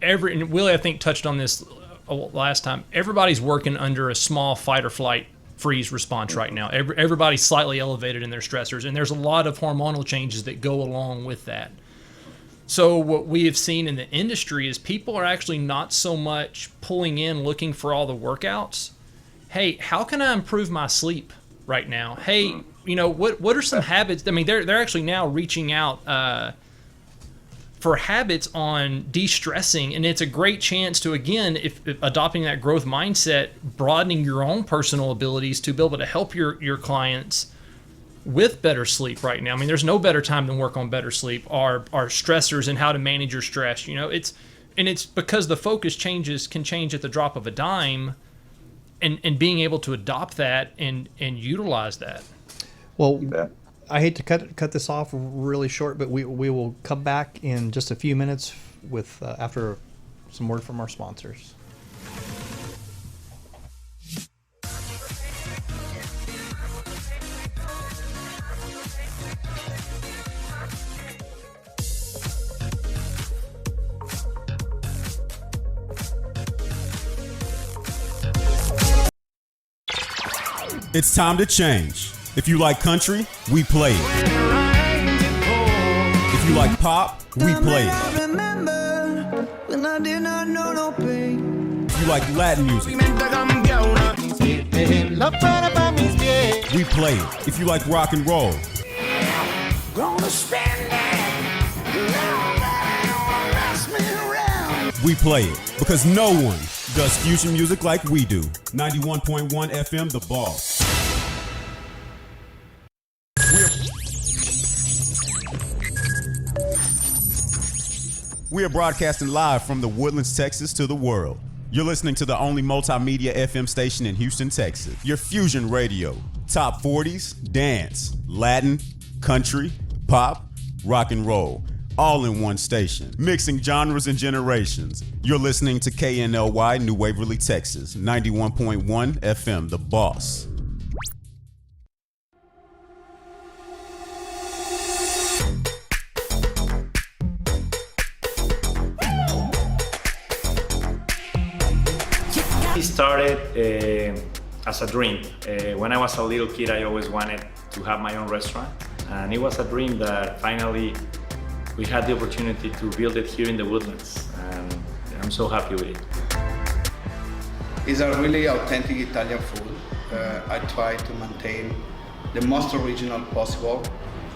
and Willie, I think, touched on this last time, everybody's working under a small fight or flight freeze response right now. Everybody's slightly elevated in their stressors, and there's a lot of hormonal changes that go along with that. So what we have seen in the industry is people are actually not so much pulling in looking for all the workouts. Hey, how can I improve my sleep right now? Hey, what are some habits? I mean, they're actually now reaching out for habits on de-stressing, and it's a great chance to, again, if adopting that growth mindset, broadening your own personal abilities to be able to help your clients with better sleep right now. I mean, there's no better time than work on better sleep, our stressors and how to manage your stress. It's because the focus can change at the drop of a dime, and being able to adopt that and utilize that. Well, I hate to cut this off really short, but we will come back in just a few minutes with after some word from our sponsors. It's time to change. If you like country, we play it. If you like pop, we play it. If you like Latin music, we play it. If you like rock and roll, we play it. Because no one does fusion music like we do. 91.1 FM, The Boss. We are broadcasting live from the Woodlands, Texas to the world. You're listening to the only multimedia FM station in Houston, Texas. Your Fusion Radio. Top 40s, dance, Latin, country, pop, rock and roll. All in one station. Mixing genres and generations. You're listening to KNLY, New Waverly, Texas. 91.1 FM, The Boss. It started as a dream. When I was a little kid, I always wanted to have my own restaurant. And it was a dream that finally we had the opportunity to build it here in the Woodlands. And I'm so happy with it. It's a really authentic Italian food. I try to maintain the most original possible.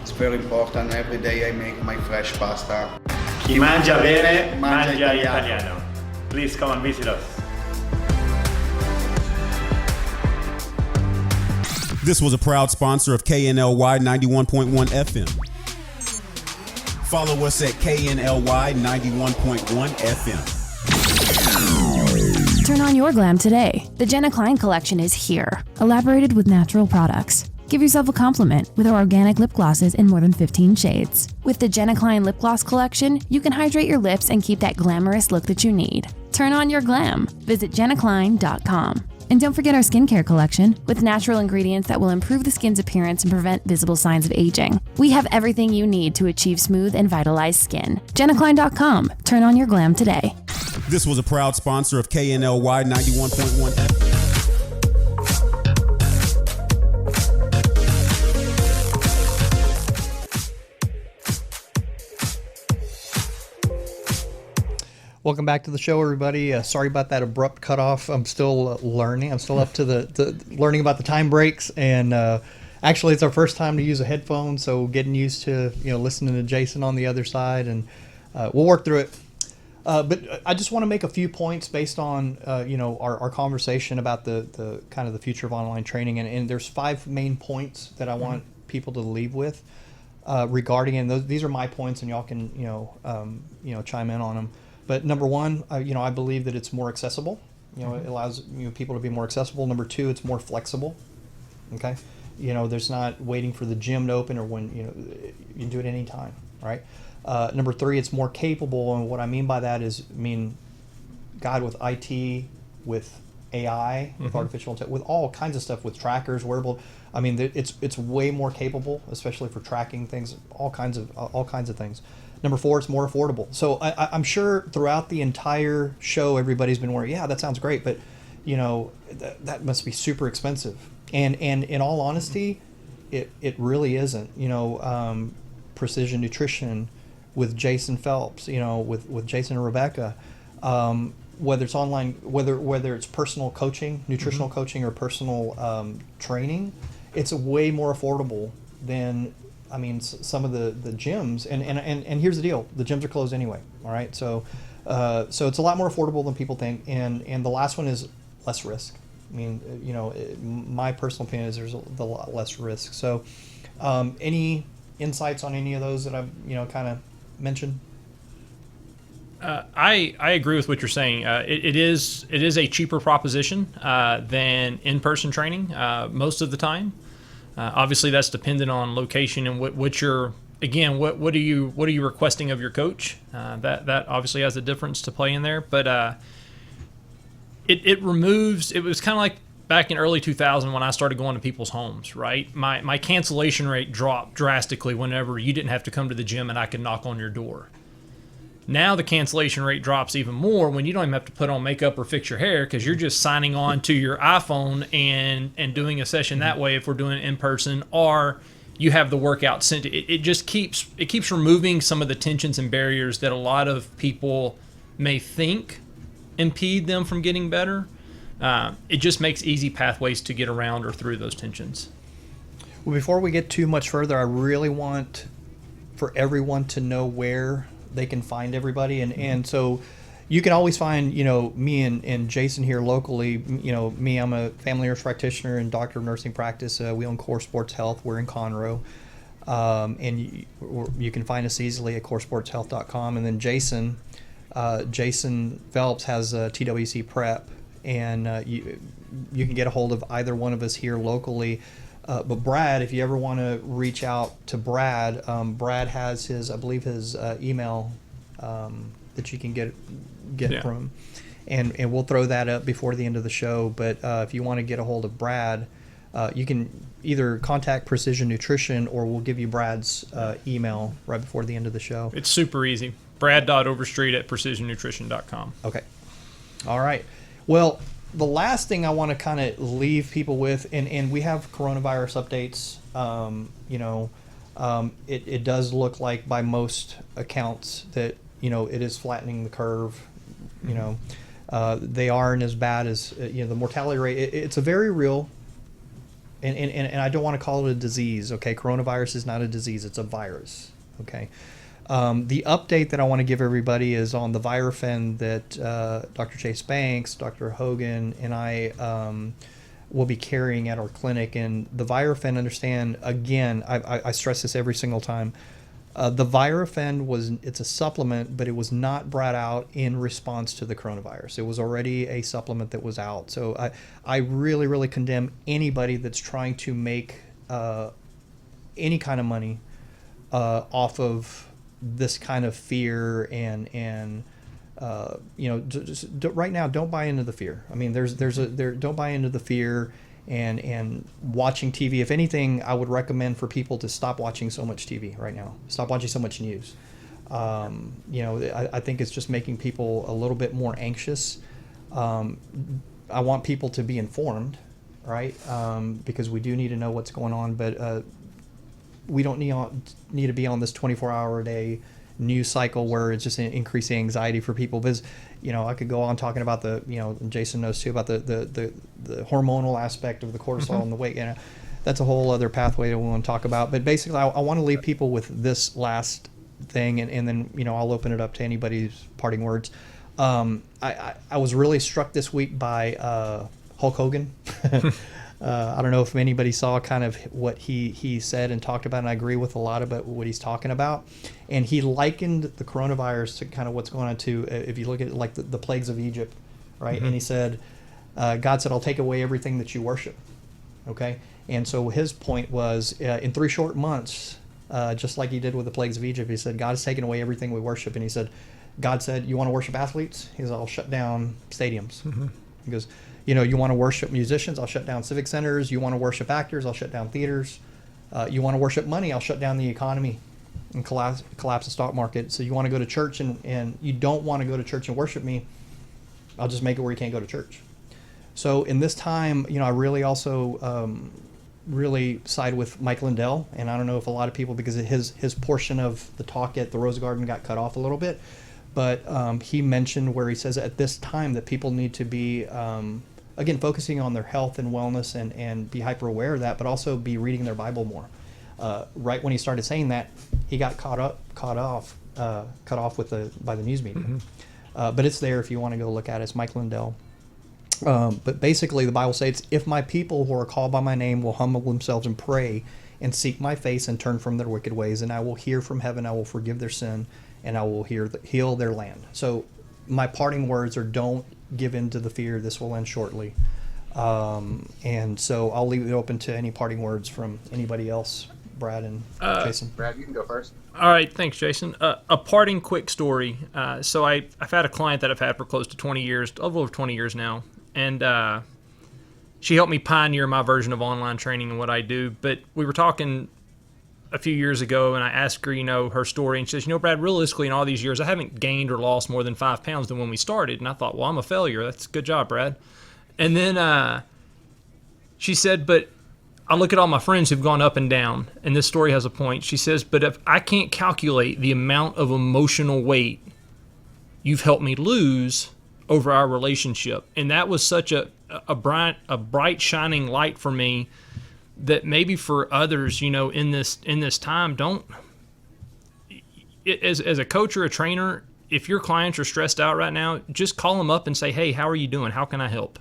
It's very important. Every day I make my fresh pasta. Chi mangia bene, mangia italiano. Please come and visit us. This was a proud sponsor of KNLY 91.1 FM. Follow us at KNLY 91.1 FM. Turn on your glam today. The Jenna Klein collection is here, elaborated with natural products. Give yourself a compliment with our organic lip glosses in more than 15 shades. With the Jenna Klein lip gloss collection, you can hydrate your lips and keep that glamorous look that you need. Turn on your glam. Visit jennaklein.com. And don't forget our skincare collection with natural ingredients that will improve the skin's appearance and prevent visible signs of aging. We have everything you need to achieve smooth and vitalized skin. jennaklein.com. Turn on your glam today. This was a proud sponsor of KNLY 91.1 FM. Welcome back to the show, everybody. Sorry about that abrupt cutoff. I'm still learning. I'm still up to the learning about the time breaks, and actually, it's our first time to use a headphone, so getting used to listening to Jason on the other side, and we'll work through it. But I just want to make a few points based on our conversation about the kind of the future of online training, and there's 5 main points that I want people to leave with regarding, and these are my points, and y'all can chime in on them. But number 1, I believe that it's more accessible. It allows people to be more accessible. Number 2, it's more flexible. Okay, there's not waiting for the gym to open or when you can do it any time, right? Number 3, it's more capable, and what I mean by that is, God, with IT, with AI, with artificial intelligence, with all kinds of stuff, with trackers, wearable. It's way more capable, especially for tracking things, all kinds of things. Number 4, it's more affordable. So I'm sure throughout the entire show, everybody's been worried, yeah, that sounds great, but that must be super expensive. And in all honesty, it really isn't. Precision Nutrition with Jason Phelps, with Jason and Rebecca, whether it's online, whether it's personal coaching, nutritional coaching, or personal training, it's way more affordable than I mean, some of the gyms, and here's the deal: the gyms are closed anyway. All right, so it's a lot more affordable than people think, and the last one is less risk. I mean, my personal opinion is there's a lot less risk. So, any insights on any of those that I've kind of mentioned? I agree with what you're saying. It is a cheaper proposition than in-person training most of the time. Obviously, that's dependent on location and what you're. Again, what are you requesting of your coach? That obviously has a difference to play in there. But it removes. It was kind of like back in early 2000 when I started going to people's homes. Right, my cancellation rate dropped drastically whenever you didn't have to come to the gym and I could knock on your door. Now the cancellation rate drops even more when you don't even have to put on makeup or fix your hair because you're just signing on to your iPhone and doing a session that way if we're doing it in person, or you have the workout sent. It just keeps removing some of the tensions and barriers that a lot of people may think impede them from getting better. It just makes easy pathways to get around or through those tensions. Well, before we get too much further, I really want for everyone to know where they can find everybody, and so you can always find me and Jason here locally. Me, I'm a family nurse practitioner and doctor of nursing practice. We own Core Sports Health. We're in Conroe, and you can find us easily at coresportshealth.com. And then Jason Phelps has TWC Prep, and you can get a hold of either one of us here locally. But Brad, if you ever want to reach out to Brad, Brad has his email that you can get from him, and we'll throw that up before the end of the show. But if you want to get a hold of Brad, you can either contact Precision Nutrition, or we'll give you Brad's email right before the end of the show. It's super easy. Brad.overstreet@precisionnutrition.com. Okay. All right. Well, the last thing I want to kind of leave people with, and we have coronavirus updates. It does look like by most accounts that it is flattening the curve. They aren't as bad as the mortality rate. It's a very real, and I don't want to call it a disease. Okay, coronavirus is not a disease; it's a virus. Okay. The update that I want to give everybody is on the Virofen that Dr. Chase Banks, Dr. Hogan, and I will be carrying at our clinic. And the Virofen, understand, again, I stress this every single time, the Virofen it's a supplement, but it was not brought out in response to the coronavirus. It was already a supplement that was out. So I really, really condemn anybody that's trying to make any kind of money off of this kind of fear and right now, don't buy into the fear. I mean, don't buy into the fear and watching TV. If anything, I would recommend for people to stop watching so much TV right now. Stop watching so much news. I think it's just making people a little bit more anxious. I want people to be informed, right? Because we do need to know what's going on, but we don't need to be on this 24-hour-a-day news cycle where it's just increasing anxiety for people. Because I could go on talking about Jason knows too about the hormonal aspect of the cortisol and the weight. That's a whole other pathway that we want to talk about. But basically, I want to leave people with this last thing, and then I'll open it up to anybody's parting words. I was really struck this week by Hulk Hogan. I don't know if anybody saw kind of what he said and talked about, and I agree with a lot about what he's talking about. And he likened the coronavirus to kind of what's going on to, if you look at like the plagues of Egypt, right? Mm-hmm. And he said, God said, I'll take away everything that you worship, okay? And so his point was, in 3 short months, just like he did with the plagues of Egypt, he said, God has taken away everything we worship. And he said, God said, you want to worship athletes? He said, I'll shut down stadiums. Mm-hmm. He goes, you want to worship musicians, I'll shut down civic centers. You want to worship actors, I'll shut down theaters. You want to worship money, I'll shut down the economy and collapse the stock market. So you want to go to church and you don't want to go to church and worship me, I'll just make it where you can't go to church. So in this time, I really also really side with Mike Lindell. And I don't know if a lot of people, because his portion of the talk at the Rose Garden got cut off a little bit. But he mentioned where he says at this time that people need to be, again, focusing on their health and wellness and be hyper aware of that, but also be reading their Bible more. Right when he started saying that, he got cut off by the news media. But it's there if you want to go look at it. It's Mike Lindell. But basically, the Bible states, "If my people who are called by my name will humble themselves and pray and seek my face and turn from their wicked ways, and I will hear from heaven, I will forgive their sin, and I will heal their land." So my parting words are, don't give in to the fear. This will end shortly. And so I'll leave it open to any parting words from anybody else, Brad and Jason. Brad, you can go first. All right, thanks, Jason. A parting quick story. So I've had a client that I've had for close to 20 years, over 20 years now, and she helped me pioneer my version of online training and what I do. But we were talking a few years ago, and I asked her, her story, and she says, Brad, realistically, in all these years, I haven't gained or lost more than 5 pounds than when we started. And I thought, well, I'm a failure. That's a good job, Brad. And then she said, but I look at all my friends who've gone up and down, and this story has a point. She says, but if I can't calculate the amount of emotional weight you've helped me lose over our relationship. And that was such a bright shining light for me, that maybe for others, in this time, don't, as a coach or a trainer, if your clients are stressed out right now, just call them up and say, hey, how are you doing? How can I help?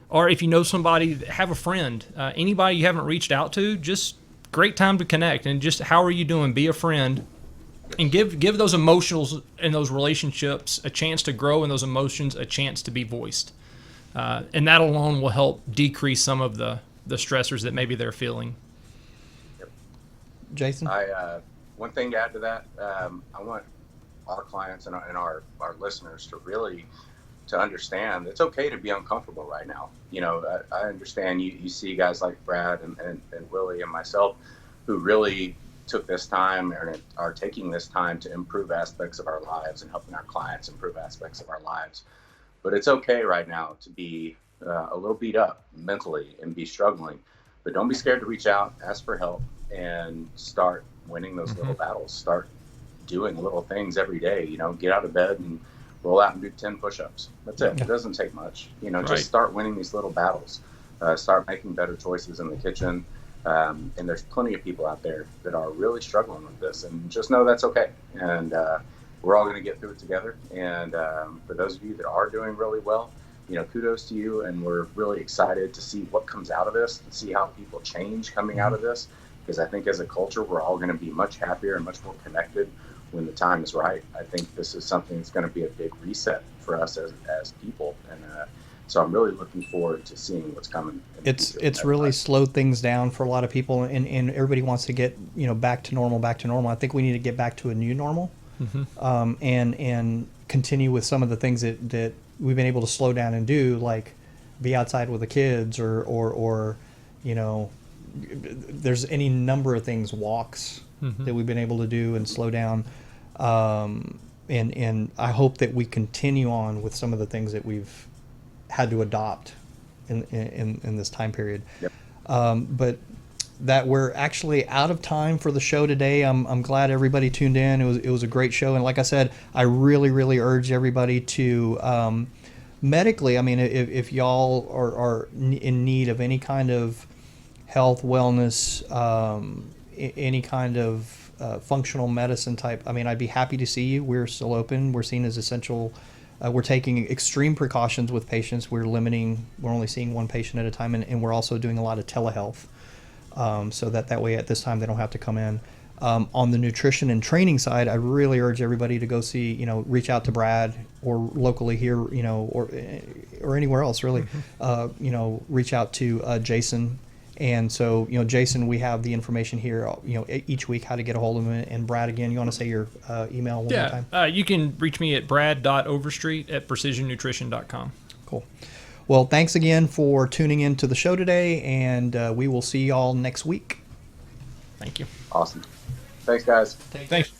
Or if you know somebody, have a friend, anybody you haven't reached out to, just great time to connect, and just, how are you doing? Be a friend, and give those emotions and those relationships a chance to grow, and those emotions a chance to be voiced. And that alone will help decrease some of the stressors that maybe they're feeling. Yep. Jason? One thing to add to that, I want our clients and our listeners to really to understand it's okay to be uncomfortable right now. I understand you see guys like Brad and Willie and myself who really took this time and are taking this time to improve aspects of our lives and helping our clients improve aspects of our lives. But it's okay right now to be a little beat up mentally and be struggling, but don't be scared to reach out, ask for help, and start winning those little battles. Start doing little things every day. Get out of bed and roll out and do 10 push-ups. That's it. It doesn't take much. Just start winning these little battles. Start making better choices in the kitchen. And there's plenty of people out there that are really struggling with this, and just know that's okay. And we're all going to get through it together. And for those of you that are doing really well, kudos to you. And we're really excited to see what comes out of this and see how people change coming out of this. Because I think as a culture, we're all going to be much happier and much more connected when the time is right. I think this is something that's going to be a big reset for us as people. And so I'm really looking forward to seeing what's coming. It's really slowed things down for a lot of people, and everybody wants to get back to normal. I think we need to get back to a new normal, and continue with some of the things that we've been able to slow down and do, like be outside with the kids, or there's any number of things, walks that we've been able to do and slow down. And I hope that we continue on with some of the things that we've had to adopt in this time period. Yep. But that we're actually out of time for the show today. I'm glad everybody tuned in. It was a great show, and like I said, I really urge everybody to medically. I mean, if y'all are in need of any kind of health, wellness, any kind of functional medicine type, I mean, I'd be happy to see you. We're still open. We're seen as essential. We're taking extreme precautions with patients. We're only seeing one patient at a time, and we're also doing a lot of telehealth, so that way at this time they don't have to come in. On the nutrition and training side, I really urge everybody to go see, reach out to Brad, or locally here, or anywhere else really, reach out to Jason. And so, Jason, we have the information here, each week how to get a hold of him. And Brad, again, you want to say your email one more time? You can reach me at brad.overstreet@precisionnutrition.com. Cool. Well, thanks again for tuning in to the show today, and we will see y'all next week. Thank you. Awesome. Thanks, guys. Thanks.